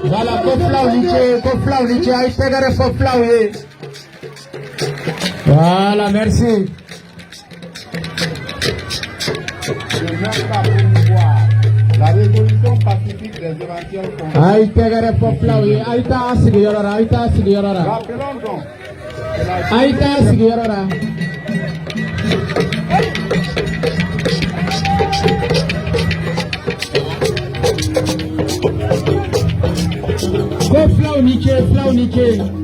Voilà, Koflaou Niche, ay tegare Koflaou ye. Voilà, merci. La résolution pacifique des éventuels conflits. Ay tegare Koflaou ye, ay ta asigi yorora, ay ta asigi yorora. Rappelons donc que la Ay ta asigi yorora. Koflaou Niche.